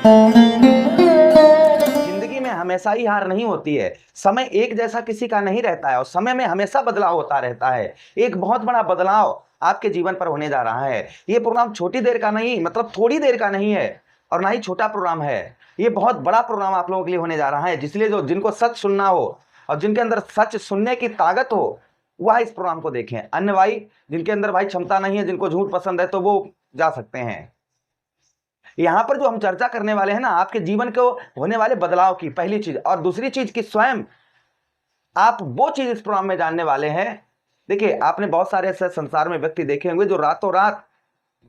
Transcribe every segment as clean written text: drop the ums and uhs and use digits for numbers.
जिंदगी में हमेशा ही हार नहीं होती है। समय एक जैसा किसी का नहीं रहता है और समय में हमेशा बदलाव होता रहता है। एक बहुत बड़ा बदलाव आपके जीवन पर होने जा रहा है। ये प्रोग्राम छोटी देर का नहीं, मतलब थोड़ी देर का नहीं है और ना ही छोटा प्रोग्राम है। ये बहुत बड़ा प्रोग्राम आप लोगों के लिए होने जा रहा है, जिसलिए जो जिनको सच सुनना हो और जिनके अंदर सच सुनने की ताकत हो वह इस प्रोग्राम को देखें। अन्य भाई जिनके अंदर भाई क्षमता नहीं है, जिनको झूठ पसंद है, तो वो जा सकते हैं। यहां पर जो हम चर्चा करने वाले हैं ना, आपके जीवन को होने वाले बदलाव की पहली चीज, और दूसरी चीज की स्वयं आप वो चीज इस प्रोग्राम में जानने वाले हैं। देखिए, आपने बहुत सारे ऐसे संसार में व्यक्ति देखे होंगे जो रातों रात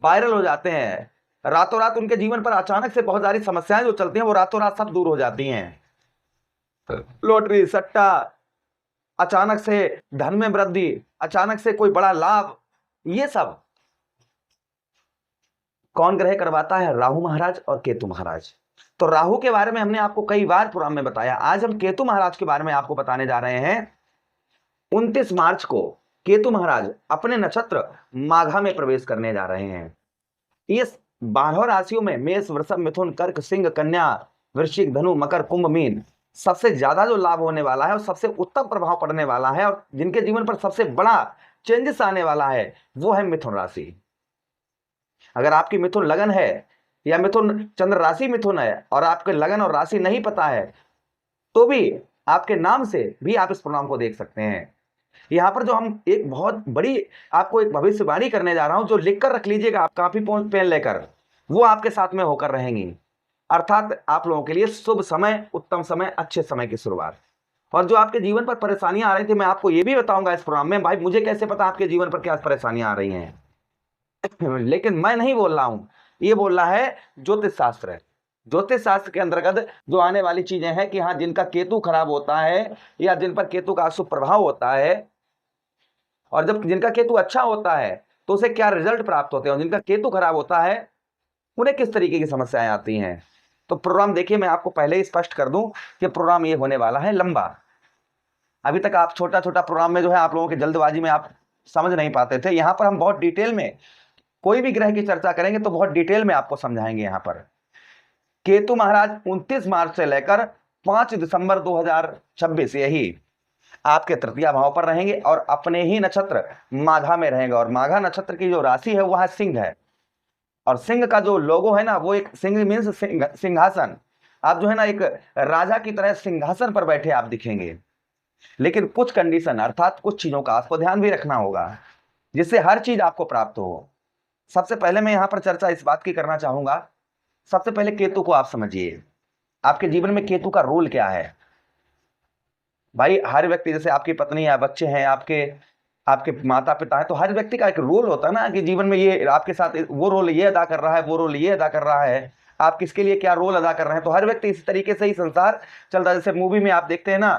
वायरल हो जाते हैं। रातों रात उनके जीवन पर अचानक से बहुत सारी समस्याएं जो चलती हैं वो रातों रात सब दूर हो जाती हैं। लॉटरी, सट्टा, अचानक से धन में वृद्धि, अचानक से कोई बड़ा लाभ, ये सब कौन ग्रह करवाता है? राहु महाराज और केतु महाराज। तो राहु के बारे में हमने आपको कई बार प्रोग्राम में बताया। आज हम केतु महाराज के बारे में आपको बताने जा रहे हैं। 29 मार्च को केतु महाराज अपने नक्षत्र माघा में प्रवेश करने जा रहे हैं। इस 12 राशियों में मेष, वृषभ, मिथुन, कर्क, सिंह, कन्या, वृश्चिक, धनु, मकर, कुंभ, मीन, सबसे ज्यादा जो लाभ होने वाला है और सबसे उत्तम प्रभाव पड़ने वाला है और जिनके जीवन पर सबसे बड़ा चेंजेस आने वाला है वो है मिथुन राशि। अगर आपकी मिथुन लगन है या मिथुन चंद्र राशि मिथुन है और आपके लगन और राशि नहीं पता है, तो भी आपके नाम से भी आप इस प्रोग्राम को देख सकते हैं। यहां पर जो हम एक बहुत बड़ी आपको एक भविष्यवाणी करने जा रहा हूं, जो लिखकर रख लीजिएगा आप कॉपी पेन लेकर, वो आपके साथ में होकर रहेंगी। अर्थात आप लोगों के लिए शुभ समय, उत्तम समय, अच्छे समय की शुरुआत। और जो आपके जीवन पर परेशानियां आ रही थी, मैं आपको ये भी बताऊंगा इस प्रोग्राम में। भाई, मुझे कैसे पता आपके जीवन पर क्या परेशानियां आ रही हैं? लेकिन मैं नहीं बोल रहा हूं, ये बोल रहा है ज्योतिष शास्त्र। ज्योतिष शास्त्र के अंतर्गत जो आने वाली चीजें हैं कि हाँ, जिनका केतु खराब होता है या जिन पर केतु का अशुभ प्रभाव होता है, और जब जिनका केतु अच्छा होता है तो उसे क्या रिजल्ट प्राप्त होते हैं, और जिनका केतु खराब होता है उन्हें किस तरीके की समस्याएं आती हैं। तो प्रोग्राम देखिए, मैं आपको पहले ही स्पष्ट कर दूं कि प्रोग्राम ये होने वाला है लंबा। अभी तक आप छोटा छोटा प्रोग्राम में जो है आप लोगों की जल्दबाजी में आप समझ नहीं पाते थे। यहां पर हम बहुत डिटेल में कोई भी ग्रह की चर्चा करेंगे तो बहुत डिटेल में आपको समझाएंगे। यहां पर केतु महाराज 29 मार्च से लेकर 5 दिसंबर 2026 यही आपके तृतीय भाव पर रहेंगे और अपने ही नक्षत्र माघा में रहेंगे। और माघा नक्षत्र की जो राशि है वह सिंह है, और सिंह का जो लोगो है ना, वो एक सिंह मीन्स सिंहासन। आप जो है ना एक राजा की तरह सिंहासन पर बैठे आप दिखेंगे। लेकिन कुछ कंडीशन, अर्थात कुछ चीजों का आपको ध्यान भी रखना होगा जिससे हर चीज आपको प्राप्त हो। सबसे पहले मैं यहां पर चर्चा इस बात की करना चाहूंगा। सबसे पहले केतु को आप समझिए। आपके जीवन में केतु का रोल क्या है? भाई, हर व्यक्ति, जैसे आपकी पत्नी है, बच्चे हैं, आपके आपके माता पिता है, तो हर व्यक्ति का एक रोल होता है ना कि जीवन में ये आपके साथ वो रोल ये अदा कर रहा है, वो रोल ये अदा कर रहा है, आप किसके लिए क्या रोल अदा कर रहे हैं। तो हर व्यक्ति इस तरीके से ही संसार चलता है। जैसे मूवी में आप देखते हैं ना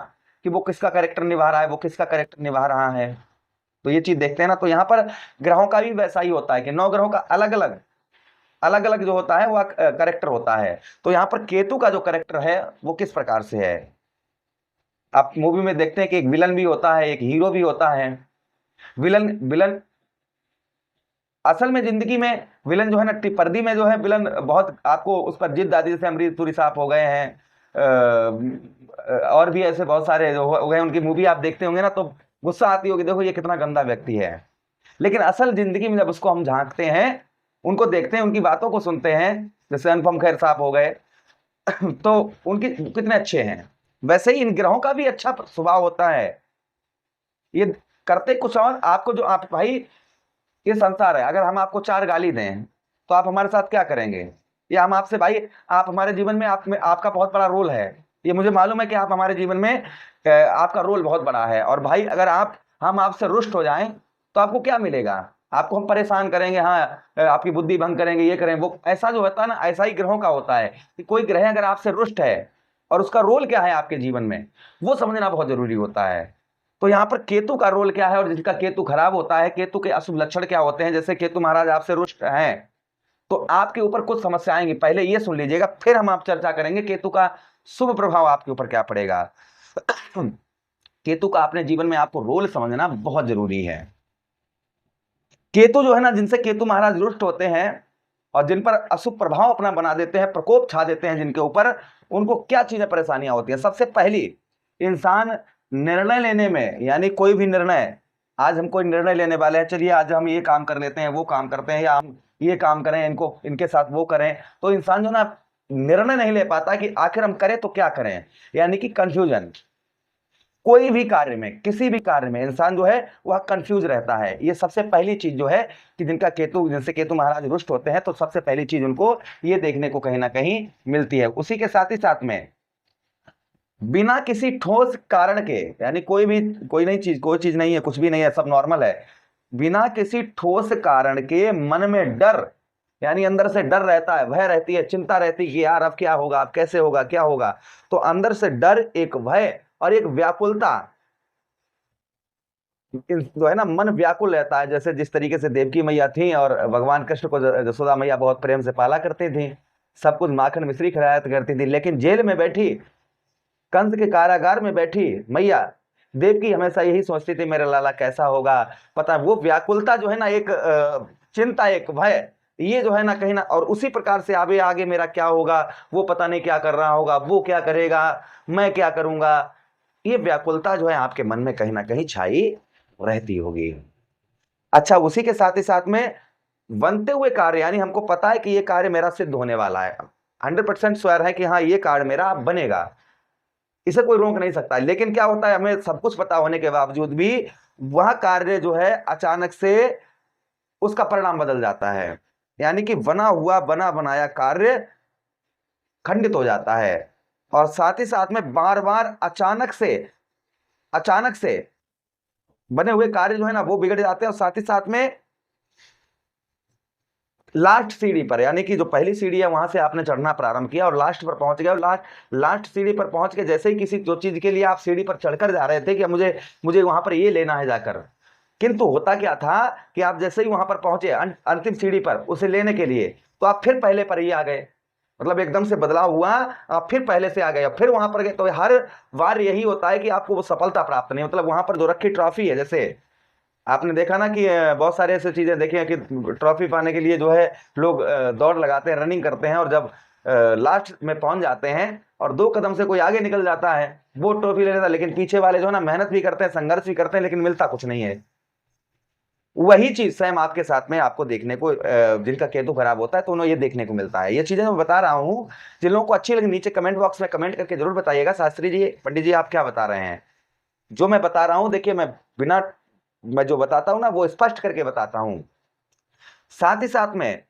कि वो किसका कैरेक्टर निभा रहा है, वो किसका कैरेक्टर निभा रहा है, तो ये चीज देखते हैं ना। तो यहाँ पर ग्रहों का भी वैसा ही होता है कि 9 ग्रहों का अलग अलग जो होता है वह करेक्टर होता है। तो यहाँ पर केतु का जो करेक्टर है वो किस प्रकार से है, आप मूवी में देखते हैं कि एक विलन भी होता है, एक हीरो भी होता है। विलन विलन असल में जिंदगी में विलन जो है ना, पर्दी में जो है विलन बहुत आपको उस पर जिद दादी, जैसे अमरीश पुरी साहब हो गए हैं, और भी ऐसे बहुत सारे जो हो गए, उनकी मूवी आप देखते होंगे ना तो गुस्सा आती होगी, देखो ये कितना गंदा व्यक्ति है। लेकिन असल जिंदगी में जब उसको हम झांकते हैं, उनको देखते हैं, उनकी बातों को सुनते हैं, जैसे अनुपम खेर साहब हो गए, तो उनके कितने अच्छे हैं। वैसे ही इन ग्रहों का भी अच्छा स्वभाव होता है। ये करते कुछ और आपको जो आप भाई, ये संसार है, अगर हम आपको 4 गाली दें तो आप हमारे साथ क्या करेंगे? या हम आपसे, भाई आप हमारे जीवन में आपका बहुत बड़ा रोल है, ये मुझे मालूम है कि आप हमारे जीवन में आपका रोल बहुत बड़ा है। और भाई अगर हम आपसे रुष्ट हो जाएं तो आपको क्या मिलेगा? आपको हम परेशान करेंगे, हाँ, आपकी बुद्धि भंग करेंगे, ये करें वो, ऐसा जो होता है ना, ऐसा ही ग्रहों का होता है कि कोई ग्रह अगर आपसे रुष्ट है और उसका रोल क्या है आपके जीवन में, वो समझना बहुत जरूरी होता है। तो यहाँ पर केतु का रोल क्या है और जिसका केतु खराब होता है, केतु के अशुभ लक्षण क्या होते हैं। जैसे केतु महाराज आपसे रुष्ट हैं तो आपके ऊपर कुछ समस्या आएंगी, पहले ये सुन लीजिएगा, फिर हम आप चर्चा करेंगे केतु का शुभ प्रभाव आपके ऊपर क्या पड़ेगा। केतु का अपने जीवन में आपको रोल समझना बहुत जरूरी है। केतु जो है ना, जिनसे केतु महाराज रुष्ट होते हैं, और जिन पर अशुभ प्रभाव अपना बना देते हैं, प्रकोप छा देते हैं जिनके ऊपर, उनको क्या चीजें परेशानियां होती हैं। सबसे पहली, इंसान निर्णय लेने में, यानी कोई भी निर्णय, आज हम कोई निर्णय लेने वाले हैं, चलिए आज हम ये काम कर लेते हैं, वो काम करते हैं, या हम ये काम करें, इनको इनके साथ वो करें, तो इंसान जो ना निर्णय नहीं ले पाता कि आखिर हम करें तो क्या करें, यानी कि कंफ्यूजन। कोई भी कार्य में, किसी भी कार्य में इंसान जो है वह कंफ्यूज रहता है। ये सबसे पहली चीज जो है कि जिनसे केतु महाराज रुष्ट होते हैं, तो सबसे पहली चीज उनको ये देखने को कहीं ना कहीं मिलती है। उसी के साथ ही साथ में बिना किसी ठोस कारण के, यानी कोई चीज नहीं है, कुछ भी नहीं है, सब नॉर्मल है, बिना किसी ठोस कारण के मन में डर, यानी अंदर से डर रहता है, भय रहती है, चिंता रहती है कि यार अब क्या होगा, अब कैसे होगा, क्या होगा। तो अंदर से डर, एक भय और एक व्याकुलता जो है ना, मन व्याकुल रहता है। जैसे जिस तरीके से देवकी मैया थी और भगवान कृष्ण को जसोदा मैया बहुत प्रेम से पाला करती थी, सब कुछ माखन मिश्री खिलाया करती थी, लेकिन जेल में बैठी, कंस के कारागार में बैठी मैया देवकी हमेशा यही सोचती थी मेरा लाला कैसा होगा। पता है, वो व्याकुलता जो है ना, एक चिंता, एक भय, ये जो है ना कहीं ना, और उसी प्रकार से आगे आगे मेरा क्या होगा, वो पता नहीं क्या कर रहा होगा, वो क्या करेगा, मैं क्या करूंगा, ये व्याकुलता जो है आपके मन में कहीं ना कहीं छाई रहती होगी। अच्छा, उसी के साथ ही साथ में बनते हुए कार्य, यानी हमको पता है कि ये कार्य मेरा सिद्ध होने वाला है, 100% श्योर है कि हाँ ये कार्य मेरा बनेगा, इसे कोई रोक नहीं सकता। लेकिन क्या होता है, हमें सब कुछ पता होने के बावजूद भी वह कार्य जो है अचानक से उसका परिणाम बदल जाता है, यानी कि बना हुआ बना बनाया कार्य खंडित हो जाता है। और साथ ही साथ में बार बार अचानक से बने हुए कार्य जो है ना वो बिगड़ जाते हैं। और साथ ही साथ में लास्ट सीढ़ी पर, यानी कि जो पहली सीढ़ी है वहां से आपने चढ़ना प्रारंभ किया और लास्ट पर पहुंच गए, और लास्ट सीढ़ी पर पहुंच के जैसे ही किसी जो चीज के लिए आप सीढ़ी पर चढ़कर जा रहे थे कि मुझे वहां पर ये लेना है जाकर, किंतु होता क्या था कि आप जैसे ही वहां पर पहुंचे अंतिम सीढ़ी पर उसे लेने के लिए, तो आप फिर पहले पर ही आ गए, मतलब एकदम से बदलाव हुआ, आप फिर पहले से आ गए, फिर वहां पर गए। तो हर बार यही होता है कि आपको वो सफलता प्राप्त नहीं, मतलब वहां पर जो रखी ट्रॉफी है, जैसे आपने देखा ना कि बहुत सारे ऐसे चीजें देखी हैं कि ट्रॉफी पाने के लिए जो है लोग दौड़ लगाते हैं, रनिंग करते हैं, और जब लास्ट में पहुंच जाते हैं और 2 कदम से कोई आगे निकल जाता है वो ट्रॉफी ले लेता है, लेकिन पीछे वाले जो है ना मेहनत भी करते हैं, संघर्ष भी करते हैं, लेकिन मिलता कुछ नहीं है। वही चीज सेम आपके साथ में आपको देखने को, जिनका केतु खराब होता है तो उन्हें ये देखने को मिलता है। ये चीजें मैं बता रहा हूं, जिन लोगों को अच्छी लगी नीचे कमेंट बॉक्स में कमेंट करके जरूर बताइएगा, शास्त्री जी, पंडित जी आप क्या बता रहे हैं। जो मैं बता रहा हूं, देखिए मैं जो बताता हूं ना वो स्पष्ट करके बताता हूं। साथ ही साथ में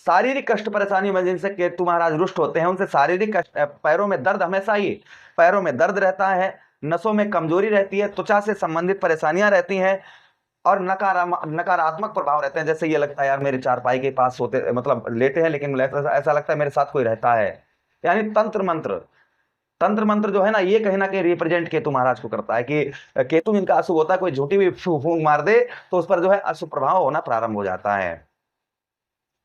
शारीरिक कष्ट परेशानी में जिनसे केतु महाराज रुष्ट होते हैं, उनसे शारीरिक कष्ट, पैरों में दर्द, हमेशा ही पैरों में दर्द रहता है, नसों में कमजोरी रहती है, त्वचा से संबंधित परेशानियां रहती हैं, और नकारात्मक प्रभाव रहते हैं। जैसे ये लगता है यार मेरे चारपाई के पास सोते, मतलब लेटे हैं, लेकिन ऐसा लगता है मेरे साथ कोई रहता है। यानी तंत्र मंत्र जो है ना, ये कहीं ना कहीं रिप्रेजेंट केतु महाराज को करता है कि केतु जिनका अशुभ होता है, कोई झूठी भी फूंक मार दे तो उस पर जो है अशुभ प्रभाव होना प्रारंभ हो जाता है।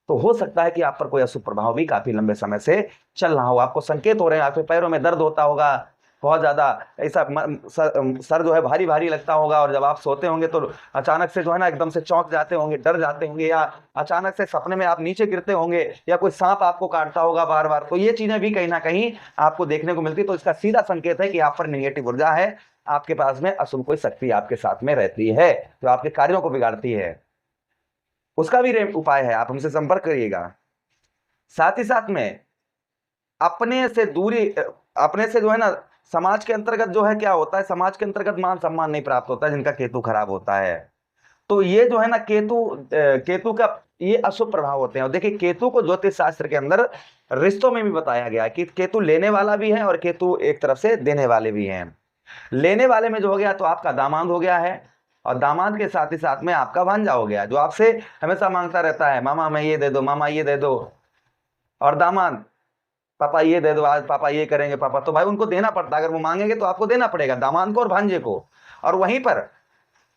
तो हो सकता है कि आप पर कोई अशुभ प्रभाव भी काफी लंबे समय से चल रहा हो, आपको संकेत हो रहे हैं, आपके पैरों में दर्द होता होगा बहुत ज्यादा, ऐसा सर जो है भारी भारी लगता होगा, और जब आप सोते होंगे तो अचानक से जो है ना एकदम से चौंक जाते होंगे, डर जाते होंगे, या अचानक से सपने में आप नीचे गिरते होंगे, या कोई सांप आपको काटता होगा बार बार, तो ये चीजें भी कहीं ना कहीं आपको देखने को मिलती है। तो इसका सीधा संकेत है कि आप पर निगेटिव ऊर्जा है, आपके पास में अशुभ कोई शक्ति आपके साथ में रहती है जो आपके कार्यों को बिगाड़ती है। उसका भी उपाय है, आप हमसे संपर्क करिएगा। साथ ही साथ में अपने से दूरी, अपने से जो है ना समाज के अंतर्गत जो है क्या होता है, समाज के अंतर्गत मान सम्मान नहीं प्राप्त होता है जिनका केतु खराब होता है। तो ये जो है ना केतु का ये अशुभ प्रभाव होते हैं। और देखिए केतु को ज्योतिष शास्त्र के अंदर रिश्तों में भी बताया गया है कि केतु लेने वाला भी है और केतु एक तरफ से देने वाले भी हैं। लेने वाले में जो हो गया तो आपका दामाद हो गया है, और दामाद के साथ ही साथ में आपका भांजा हो गया जो आपसे हमेशा मांगता रहता है, मामा मैं ये दे दो, मामा ये दे दो। और दामाद, पापा ये दे दो, आज पापा ये करेंगे पापा, तो भाई उनको देना पड़ता है, अगर वो मांगेंगे तो आपको देना पड़ेगा दामाद को और भांजे को। और वहीं पर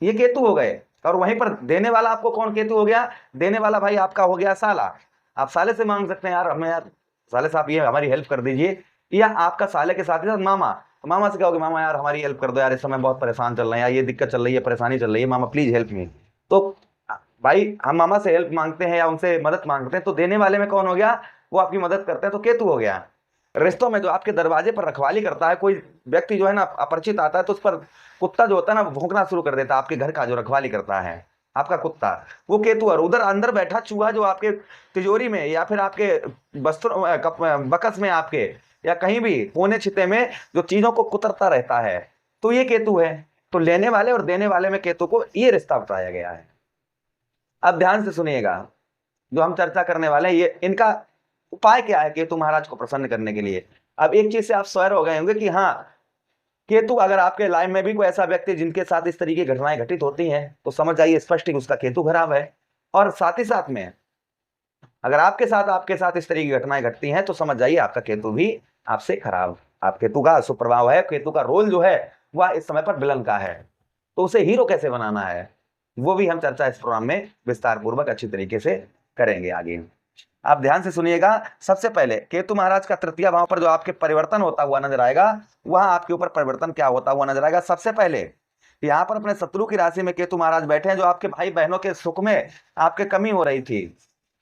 ये केतु हो गए, और वहीं पर देने वाला आपको कौन केतु हो गया, देने वाला भाई आपका हो गया साला। आप साले से मांग सकते हैं, यार हमें यार साले साहब ये हमारी हेल्प कर दीजिए, या आपका साले के साथ ही साथ मामा, तो मामा से कहोगे मामा यार हमारी हेल्प कर दो यार, इस समय बहुत परेशान चल रहे हैं यार, ये दिक्कत चल रही है, परेशानी चल रही है, मामा प्लीज हेल्प मी। तो भाई हम मामा से हेल्प मांगते हैं या उनसे मदद मांगते हैं, तो देने वाले में कौन हो गया, वो आपकी मदद करते हैं, तो केतु हो गया। रिश्तों में जो आपके दरवाजे पर रखवाली करता है, कोई व्यक्ति जो है ना अपरिचित आता है तो उस पर कुत्ता जो होता है ना भौंकना शुरू कर देता है, आपके घर का जो रखवाली करता है आपका कुत्ता, वो केतु। और उधर अंदर बैठा चूहा जो आपके तिजोरी में या फिर आपके वस्त्रों बकस में आपके या कहीं भी कोने छिते में जो चीजों को कुतरता रहता है, तो ये केतु है। तो लेने वाले और देने वाले में केतु को ये रिश्ता बताया गया है। अब ध्यान से सुनिएगा, जो हम चर्चा करने वाले हैं ये इनका उपाय क्या है केतु महाराज को प्रसन्न करने के लिए। अब एक चीज से आप स्वैर हो गए होंगे कि हाँ, केतु अगर आपके लाइफ में भी कोई ऐसा व्यक्ति जिनके साथ इस तरीके की घटनाएं घटित होती हैं तो समझ जाइए स्पष्ट कि उसका केतु खराब है। और साथ ही साथ में अगर आपके साथ इस तरीके की घटनाएं घटती हैं तो समझ जाइए आपका केतु भी आपसे खराब, आप केतु का सुप्रभाव है। केतु का रोल जो है वह इस समय पर विलन का है, तो उसे हीरो कैसे बनाना है वो भी हम चर्चा इस प्रोग्राम में विस्तार पूर्वक अच्छी तरीके से करेंगे आगे। आप ध्यान से सुनिएगा। सबसे पहले केतु महाराज का तृतीय भाव पर जो आपके परिवर्तन होता हुआ नजर आएगा, वहां आपके ऊपर परिवर्तन क्या होता हुआ नजर आएगा। सबसे पहले यहाँ पर अपने शत्रु की राशि में केतु महाराज बैठे हैं, जो आपके भाई बहनों के सुख में आपके कमी हो रही थी,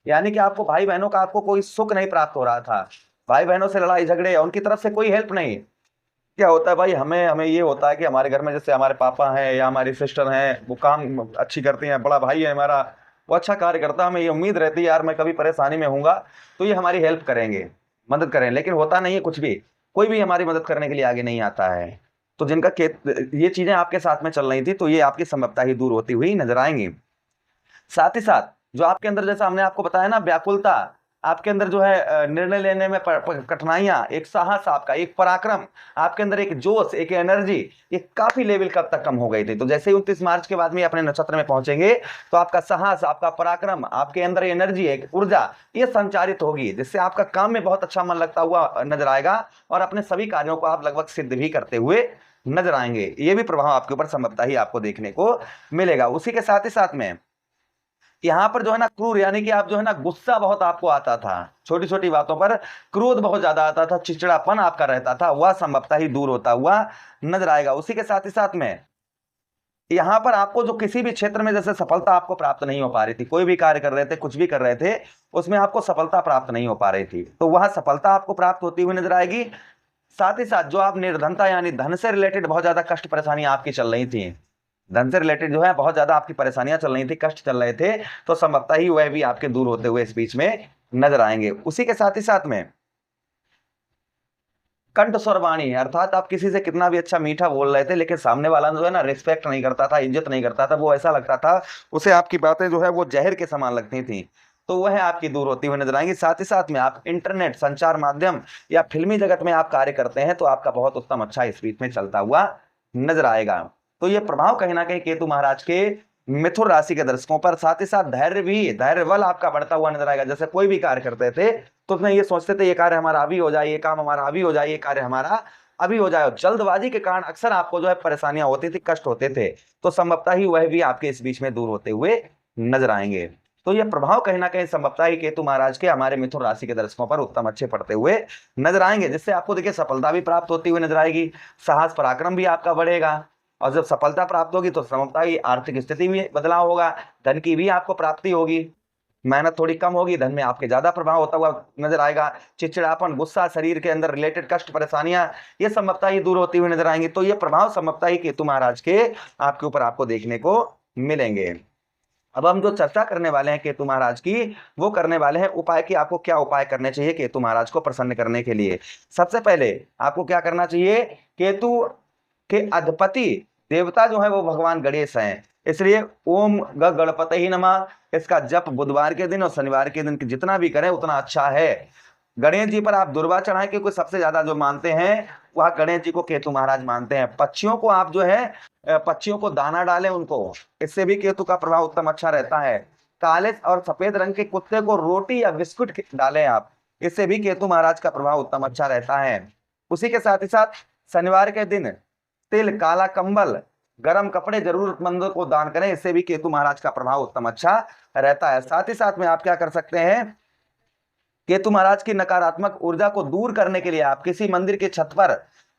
यानी कि आपको भाई बहनों का आपको कोई सुख नहीं प्राप्त हो रहा था, भाई बहनों से लड़ाई झगड़े, उनकी तरफ से कोई हेल्प नहीं। क्या होता है भाई, हमें हमें ये होता है कि हमारे घर में जैसे हमारे पापा हैं या हमारी सिस्टर हैं, वो काम अच्छी करती हैं, बड़ा भाई है हमारा वो अच्छा कार्य करता है, हमें ये उम्मीद रहती है यार मैं कभी परेशानी में हूँगा तो ये हमारी हेल्प करेंगे, मदद करें, लेकिन होता नहीं है कुछ भी, कोई भी हमारी मदद करने के लिए आगे नहीं आता है। तो जिनका ये चीजें आपके साथ में चल रही थी तो ये आपकी संभवता ही दूर होती हुई नजर आएंगी। साथ ही साथ जो आपके अंदर, जैसा हमने आपको बताया ना, व्याकुलता, आपके अंदर जो है निर्णय लेने में कठिनाइयां, एक साहस, आपका एक पराक्रम, आपके अंदर एक जोश, एक एनर्जी, ये काफी लेवल कब तक कम हो गई थी। तो जैसे ही 29 मार्च के बाद में अपने नक्षत्र में पहुंचेंगे तो आपका साहस, आपका पराक्रम, आपके अंदर एनर्जी, एक ऊर्जा, ये संचारित होगी, जिससे आपका काम में बहुत अच्छा मन लगता हुआ नजर आएगा और अपने सभी कार्यों को आप लगभग सिद्ध भी करते हुए नजर आएंगे। ये भी प्रभाव आपके ऊपर संभवतः ही आपको देखने को मिलेगा। उसी के साथ ही साथ में यहाँ पर जो है ना क्रूर, यानी कि आप जो है ना गुस्सा बहुत आपको आता था, छोटी छोटी बातों पर क्रोध बहुत ज्यादा आता था, चिड़चिड़ापन आपका रहता था, वह संभवतः ही दूर होता हुआ नजर आएगा। उसी के साथ ही साथ में यहाँ पर आपको जो किसी भी क्षेत्र में जैसे सफलता आपको प्राप्त नहीं हो पा रही थी, कोई भी कार्य कर रहे थे, कुछ भी कर रहे थे, उसमें आपको सफलता प्राप्त नहीं हो पा रही थी, तो वह सफलता आपको प्राप्त होती हुई नजर आएगी। साथ ही साथ जो आप निर्धनता यानी धन से रिलेटेड बहुत ज्यादा कष्ट परेशानियां आपकी चल रही थी, धन से रिलेटेड जो है बहुत ज्यादा आपकी परेशानियां चल रही थी, कष्ट चल रहे थे, तो संभवतः ही वह भी आपके दूर होते हुए इस बीच में नजर आएंगे। उसी के साथ ही साथ में कंठ स्वर वाणी, अर्थात आप किसी से कितना भी अच्छा मीठा बोल रहे थे लेकिन सामने वाला जो है ना रिस्पेक्ट नहीं करता था, इज्जत नहीं करता था, वो ऐसा लगता था उसे आपकी बातें जो है वो जहर के समान लगती थी, तो वह आपकी दूर होती हुई नजर आएंगी। साथ ही साथ में आप इंटरनेट संचार माध्यम या फिल्मी जगत में आप कार्य करते हैं तो आपका बहुत उत्तम अच्छा इस बीच में चलता हुआ नजर आएगा। तो ये प्रभाव कहीं ना कहीं केतु महाराज के मिथुन राशि के दर्शकों पर, साथ ही साथ धैर्य बल आपका बढ़ता हुआ नजर आएगा। जैसे कोई भी कार्य करते थे तो उसमें ये सोचते थे ये कार्य हमारा अभी हो जाए, ये काम हमारा अभी हो जाए, ये कार्य हमारा अभी हो जाए, और जल्दबाजी के कारण अक्सर आपको जो है परेशानियां होती थी, कष्ट होते थे, तो संभवतः ही वह भी आपके इस बीच में दूर होते हुए नजर आएंगे। तो यह प्रभाव कहीं ना कहीं संभवतः ही केतु महाराज के हमारे मिथुन राशि के दर्शकों पर उत्तम अच्छे पड़ते हुए नजर आएंगे, जिससे आपको देखिए सफलता भी प्राप्त होती हुई नजर आएगी, साहस पराक्रम भी आपका बढ़ेगा, और जब सफलता प्राप्त होगी तो संभवतः ही आर्थिक स्थिति में बदलाव होगा, धन की भी आपको प्राप्ति होगी, मेहनत थोड़ी कम होगी, धन में आपके ज्यादा प्रभाव होता हुआ नजर आएगा, चिड़चिड़ापन, गुस्सा, शरीर के अंदर रिलेटेड कष्ट परेशानियां, ये संभवतः ही दूर होती हुई नजर आएंगी। तो ये प्रभाव संभवतः ही केतु महाराज के आपके ऊपर आपको देखने को मिलेंगे। अब हम जो चर्चा करने वाले हैं केतु महाराज की, वो करने वाले हैं उपाय की, आपको क्या उपाय करने चाहिए केतु महाराज को प्रसन्न करने के लिए। सबसे पहले आपको क्या करना चाहिए, केतु के अधिपति देवता जो है वो भगवान गणेश हैं, इसलिए ओम गणपति ही नमः, इसका जप बुधवार के दिन और शनिवार के दिन जितना भी करें उतना अच्छा है। गणेश जी पर आप दुर्वा चढ़ाएं, क्योंकि सबसे ज्यादा जो मानते हैं वह गणेश जी को केतु महाराज मानते हैं। पक्षियों को आप जो है पक्षियों को दाना डालें उनको, इससे भी केतु का प्रभाव उत्तम अच्छा रहता है। काले और सफेद रंग के कुत्ते को रोटी या बिस्कुट डालें आप, इससे भी केतु महाराज का प्रभाव उत्तम अच्छा रहता है। उसी के साथ ही साथ शनिवार के दिन तिल, काला कंबल, गर्म कपड़े जरूरतमंदों को दान करें, इससे भी केतु महाराज का प्रभाव उत्तम अच्छा रहता है। साथ ही साथ में आप क्या कर सकते हैं, केतु महाराज की नकारात्मक ऊर्जा को दूर करने के लिए आप किसी मंदिर के छत पर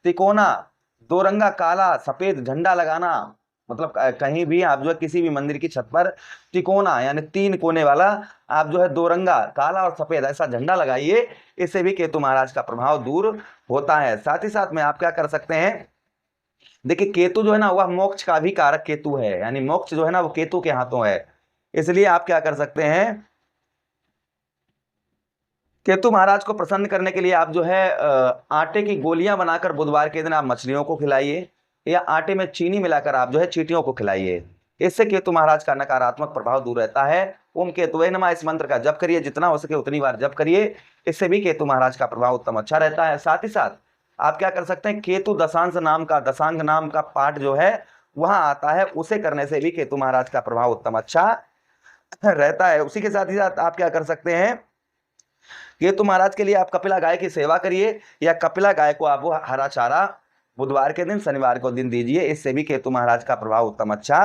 तिकोना, दो रंगा काला सफेद झंडा लगाना, मतलब कहीं भी आप जो है किसी भी मंदिर की छत पर तिकोना यानी 3 कोने वाला आप जो है 2 रंगा काला और सफेद ऐसा झंडा लगाइए, इससे भी केतु महाराज का प्रभाव दूर होता है। साथ ही साथ में आप क्या कर सकते हैं, देखिए केतु जो है ना वह मोक्ष का भी कारक केतु है, यानी मोक्ष जो है ना वो केतु के हाथों है। इसलिए आप क्या कर सकते हैं, केतु महाराज को प्रसन्न करने के लिए आप जो है आटे की गोलियां बनाकर बुधवार के दिन आप मछलियों को खिलाइए, या आटे में चीनी मिलाकर आप जो है चींटियों को खिलाइए। इससे केतु महाराज का नकारात्मक प्रभाव दूर रहता है। ओम केतुवे नमः इस मंत्र का जप करिए, जितना हो सके उतनी बार जप करिए, इससे भी केतु महाराज का प्रभाव उत्तम अच्छा रहता है। साथ ही साथ आप क्या कर सकते हैं, केतु दशांग नाम का पाठ जो है वहां आता है, उसे करने से भी केतु महाराज का प्रभाव उत्तम अच्छा रहता है। उसी के साथ ही साथ आप क्या कर सकते हैं, केतु महाराज के लिए आप कपिला गाय की सेवा करिए, या कपिला गाय को आप वो हरा चारा बुधवार के दिन शनिवार को दिन दीजिए, इससे भी केतु महाराज का प्रभाव उत्तम अच्छा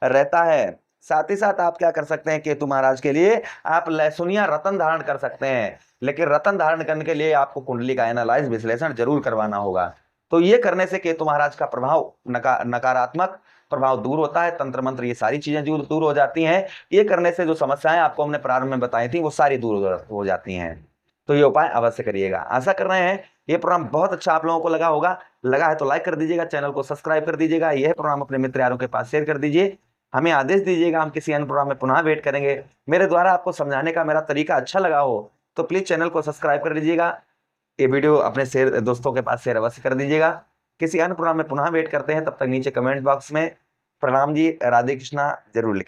रहता है। साथ ही साथ आप क्या कर सकते हैं, केतु महाराज के लिए आप लहसुनिया रतन धारण कर सकते हैं, लेकिन रतन धारण करने के लिए आपको कुंडली का एनालाइज विश्लेषण जरूर करवाना होगा। तो ये करने से केतु महाराज का प्रभाव नकारात्मक प्रभाव दूर होता है, तंत्र मंत्र ये सारी चीजें दूर हो जाती हैं। ये करने से जो समस्याएं आपको हमने प्रारंभ में बताई थी वो सारी दूर हो जाती हैं। तो ये उपाय अवश्य करिएगा। आशा कर रहे हैं ये प्रोग्राम बहुत अच्छा आप लोगों को लगा होगा। लगा है तो लाइक कर दीजिएगा, चैनल को सब्सक्राइब कर दीजिएगा, यह प्रोग्राम अपने मित्र यारों के पास शेयर कर दीजिए। हमें आदेश दीजिएगा, हम किसी अन्य प्रोग्राम में पुनः वेट करेंगे। मेरे द्वारा आपको समझाने का मेरा तरीका अच्छा लगा हो तो प्लीज चैनल को सब्सक्राइब कर लीजिएगा, ये वीडियो अपने शेयर दोस्तों के पास शेयर अवश्य कर दीजिएगा। किसी अन्य प्रोग्राम में पुनः वेट करते हैं, तब तक नीचे कमेंट बॉक्स में प्रणाम जी, राधे कृष्णा जरूर लिखिए।